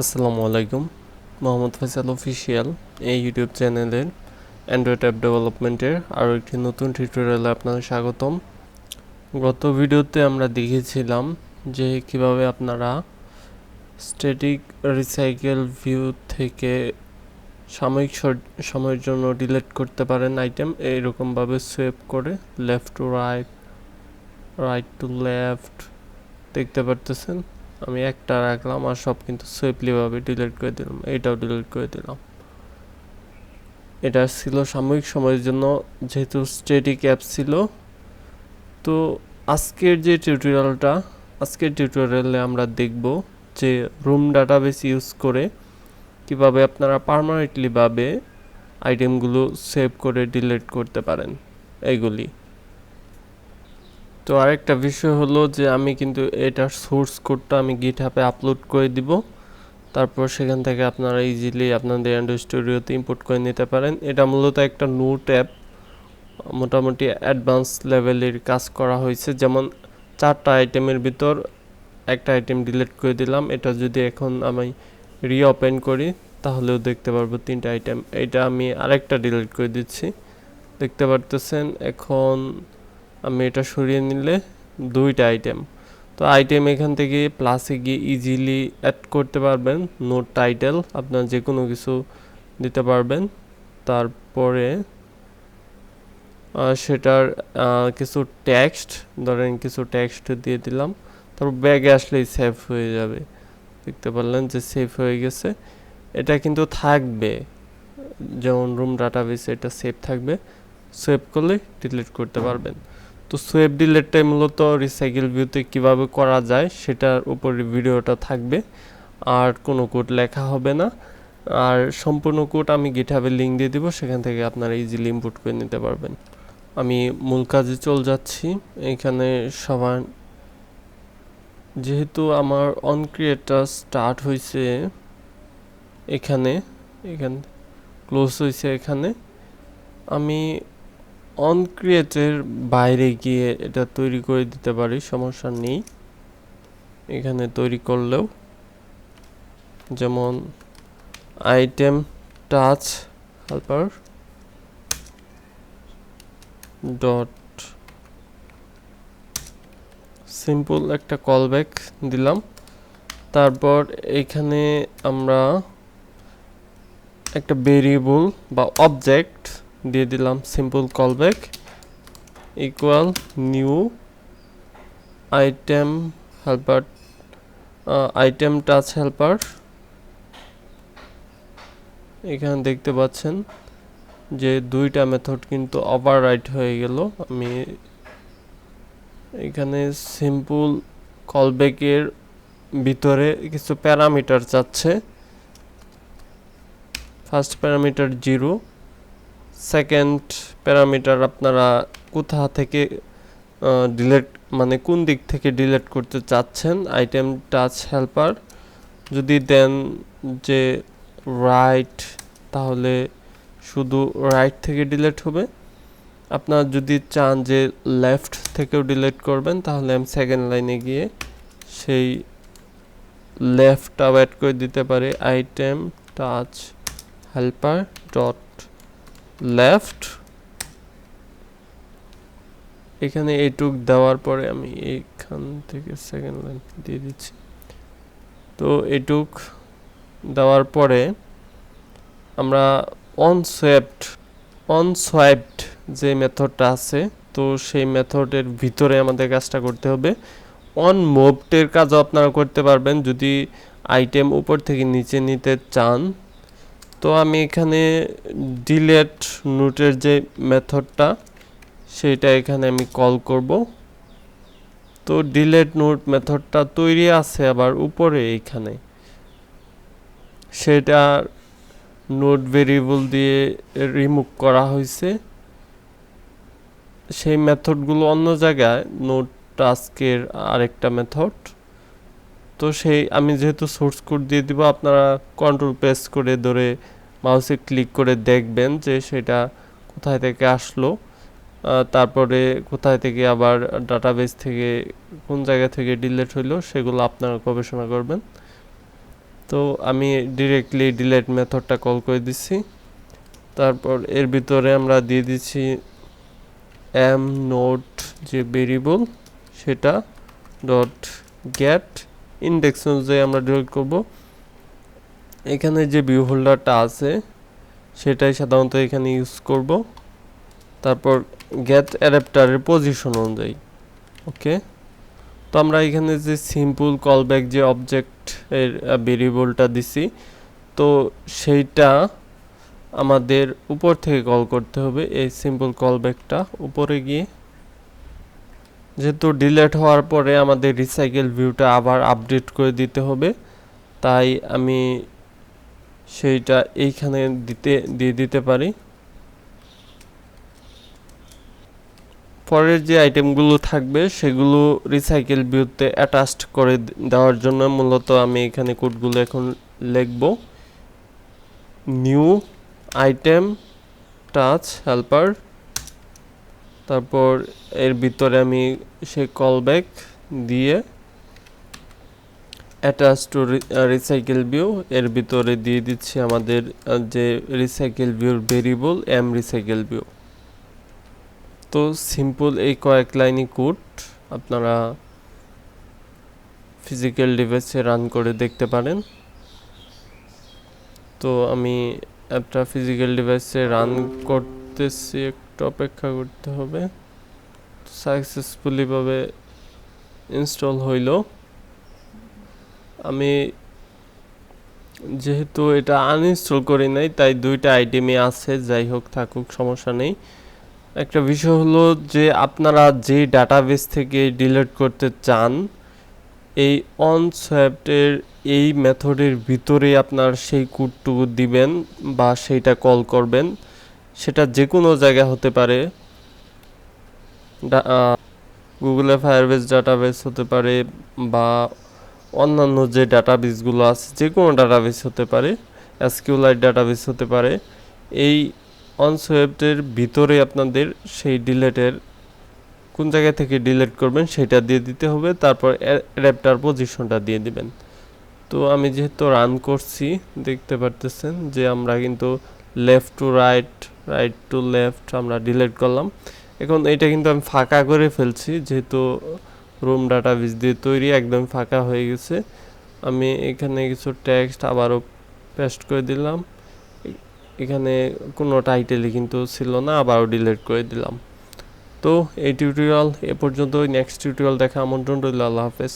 আসসালামু আলাইকুম। মোহাম্মদ ফয়সাল অফিসিয়াল এই ইউটিউব চ্যানেলের অ্যান্ড্রয়েড অ্যাপ ডেভেলপমেন্টের আরও একটি নতুন টিউটোরিয়ালে আপনাদের স্বাগতম। গত ভিডিওতে আমরা দেখেছিলাম যে কিভাবে আপনারা স্ট্যাটিক রিসাইকেল ভিউ থেকে সাময়িক সময়ের জন্য ডিলিট করতে পারেন আইটেম, এইরকমভাবে সোয়েপ করে left to right, right to left দেখতে পারতেছেন। আমি একটা রাখলাম আর সব কিন্তু সুইফটলিভাবে ডিলিট করে দিলাম, এটাও ডিলিট করে দিলাম। এটা ছিল সাময়িক সময়ের জন্য, যেহেতু স্ট্যাটিক অ্যাপ ছিল। তো আজকের টিউটোরিয়ালে আমরা দেখব যে রুম ডাটাবেস ইউজ করে কিভাবে আপনারা পার্মানেন্টলিভাবে আইটেমগুলো সেভ করে ডিলিট করতে পারেন এইগুলি। তো আরেকটা বিষয় হলো যে আমি কিন্তু এটার সোর্স কোডটা আমি গিটহাবে আপলোড করে দিব, তারপর সেখান থেকে আপনারা ইজিলি আপনাদের অ্যান্ড্রয়েড স্টুডিওতে ইম্পোর্ট করে নিতে পারেন। এটা মূলত একটা নোট অ্যাপ, মোটামুটি অ্যাডভান্স লেভেলের কাজ করা হয়েছে। যেমন 4টা আইটেমের ভিতর একটা আইটেম ডিলিট করে দিলাম, এটা যদি এখন আমি রিওপেন করি তাহলেও দেখতে পারবো 3টা আইটেম। এটা আমি আরেকটা ডিলিট করে দিচ্ছি, দেখতে পারতেছেন। এখন আমি এটা সরিয়ে নিলে 2টা আইটেম। তো আইটেম এখান থেকে প্লাসে গিয়ে ইজিলি অ্যাড করতে পারবেন। নোট টাইটেল আপনার যে কোনো কিছু দিতে পারবেন, তারপরে সেটার কিছু টেক্সট, ধরেন কিছু টেক্সট দিয়ে দিলাম, তারপর ব্যাগে আসলেই সেভ হয়ে যাবে। দেখতে পারলেন যে সেভ হয়ে গেছে। এটা কিন্তু থাকবে, যেমন রুম ডাটাবেস এটা সেভ থাকবে, সেভ করলে ডিলিট করতে পারবেন। তো সেভ ডিলিটটাই মূলত রিসাইকেল ভিউতে কিভাবে করা যায় সেটার উপরে ভিডিওটা থাকবে, আর কোনো কোড লেখা হবে না। আর সম্পূর্ণ কোড আমি গিটহাবে লিঙ্ক দিয়ে দিব, সেখান থেকে আপনারা ইজিলি ইম্পোর্ট করে নিতে পারবেন। আমি মূল কাজে চলে যাচ্ছি। এখানে সবার যেহেতু আমার অন ক্রিয়েটটা স্টার্ট হয়েছে, এখানে ক্লোজ হয়েছে, এখানে আমি অন ক্রিয়েটের বাইরে গিয়ে এটা তৈরি করে দিতে পারি, সমস্যা নেই। এখানে তৈরি করলেও, যেমন item touch helper dot simple একটা কলব্যাক দিলাম। তারপর এখানে আমরা একটা ভেরিয়েবল বা অবজেক্ট দিয়ে দিলাম, simple callback equal new item helper, item touch helper. এখানে দেখতে পাচ্ছেন যে 2টা মেথড কিন্তু ওভাররাইট হয়ে গেল। আমি এখানে সিম্পল কলব্যাকের ভিতরে কিছু প্যারামিটার চাচ্ছে। ফার্স্ট প্যারামিটার 0, সেকেন্ড প্যারামিটার আপনারা কোথা থেকে ডিলিট, মানে কোন দিক থেকে ডিলিট করতে চাচ্ছেন আইটেম টাচ হেল্পার। যদি দেন যে রাইট, তাহলে শুধু রাইট থেকে ডিলিট হবে। আপনারা যদি চান যে লেফট থেকেও ডিলিট করবেন, তাহলে আমি সেকেন্ড লাইনে গিয়ে সেই লেফটটা অ্যাড করে দিতে পারি, item touch helper dot left. এখানে এইটুক দেওয়ার পরে আমি এইখান থেকে সেকেন্ড লাইন দিয়ে দিচ্ছি। তো এইটুক দেওয়ার পরে আমরা অনসোয়াইপড যে মেথডটা আছে, তো সেই মেথডের ভিতরে আমাদের কাজটা করতে হবে। অন মুভডের কাজও আপনারা করতে পারবেন যদি আইটেম উপর থেকে নিচে নিতে চান। তো আমি এখানে ডিলিট নোটের যে মেথডটা, সেটা এখানে আমি কল করব। তো ডিলিট নোট মেথডটা তৈরি আছে আবার উপরে, এইখানে সেটা নোট ভেরিয়েবল দিয়ে রিমুভ করা হয়েছে। সেই মেথডগুলো অন্য জায়গায়, নোট টাস্কের আরেকটা মেথড। তো সেই আমি যেহেতু সোর্স কোড দিয়ে দিব, আপনারা কন্ট্রোল প্রেস করে ধরে মাউসে ক্লিক করে দেখবেন যে সেটা কোথায় থেকে আসলো, তারপরে কোথায় থেকে আবার ডাটাবেস থেকে কোন জায়গা থেকে ডিলিট হইলো, সেগুলো আপনারা গবেষণা করবেন। তো আমি ডিরেক্টলি ডিলিট মেথডটা কল করে দিচ্ছি। তারপর এর ভিতরে আমরা দিয়ে দিচ্ছি এম নোট যে ভেরিয়েবল সেটা ডট গেট ইন্ডেক্স অনুযায়ী আমরা ডিলিট করব। এখানে যে ভিউ হোল্ডারটা আছে সেটাই সাধারণত এখানে ইউজ করব। তারপর গেট অ্যাডাপ্টারের পজিশন অনুযায়ী। ওকে, তো আমরা এখানে যে সিম্পল কলব্যাক যে অবজেক্ট এর ভেরিয়েবলটা দিছি, তো সেইটা আমাদের উপর থেকে কল করতে হবে। এই সিম্পল কলব্যাকটা উপরে গিয়ে, যেহেতু ডিলিট হওয়ার পরে আমাদের রিসাইকেল ভিউটা আবার আপডেট করে দিতে হবে, তাই আমি সেইটা এইখানে দিয়ে দিতে পারি। পরের যে আইটেমগুলো থাকবে সেগুলো রিসাইকেল ভিউতে অ্যাটাচড করে দেওয়ার জন্য মূলত আমি এখানে কোডগুলো এখন লিখব। নিউ আইটেম টাচ হেল্পার, তারপর এর ভিতরে আমি সেই কলব্যাক দিয়ে অ্যাটাচ টু রিসাইকেল ভিউ, এর ভিতরে দিয়ে দিচ্ছি আমাদের যে রিসাইকেল ভিউর ভেরিয়েবল এম রিসাইকেল ভিউ। তো সিম্পল এই কয়েক লাইনই কোড আপনারা ফিজিক্যাল ডিভাইসে রান করে দেখতে পারেন। তো আমি একটা ফিজিক্যাল ডিভাইসে রান করতেছি, একটু অপেক্ষা করতে হবে। সাকসেসফুলি ভাবে ইনস্টল হইল। আমি যেহেতু এটা আনইনস্টল করি নাই তাই দুইটা আইটেমই আছে, যাই হোক থাকুক, সমস্যা নেই। একটা বিষয় হলো যে আপনারা যে ডাটাবেস থেকে ডিলিট করতে চান, এই অনসোয়াপের এই মেথডের ভিতরে আপনার সেই কোডটুকু দিবেন বা সেইটা কল করবেন। সেটা যে কোনো জায়গায় হতে পারে, গুগলে ফায়ারবেস ডাটাবেস হতে পারে বা অন্যান্য যে ডাটাবেসগুলো আছে যে কোনো ডাটাবেস হতে পারে, এসকিউএলআইট ডাটাবেস হতে পারে। এই অনসোয়াপের ভিতরে আপনাদের সেই ডিলেটের কোন জায়গা থেকে ডিলিট করবেন সেটা দিয়ে দিতে হবে, তারপর অ্যাডাপ্টার পজিশনটা দিয়ে দিবেন। তো আমি যেহেতু রান করছি দেখতে পারতেছেন যে আমরা কিন্তু left to right, right to left আমরা ডিলিট করলাম। এখন এটা কিন্তু আমি ফাঁকা করে ফেলছি, যেহেতু রুম ডাটাবেস দিয়ে তৈরি, একদম ফাঁকা হয়ে গেছে। আমি এখানে কিছু টেক্সট আবারও পেস্ট করে দিলাম। এখানে কোনো টাইটেলই কিন্তু ছিল না, আবারও ডিলিট করে দিলাম। তো এই টিউটোরিয়াল এ পর্যন্ত, নেক্সট টিউটোরিয়াল দেখা আমন্ত্রণ রইল। আল্লাহ হাফেজ।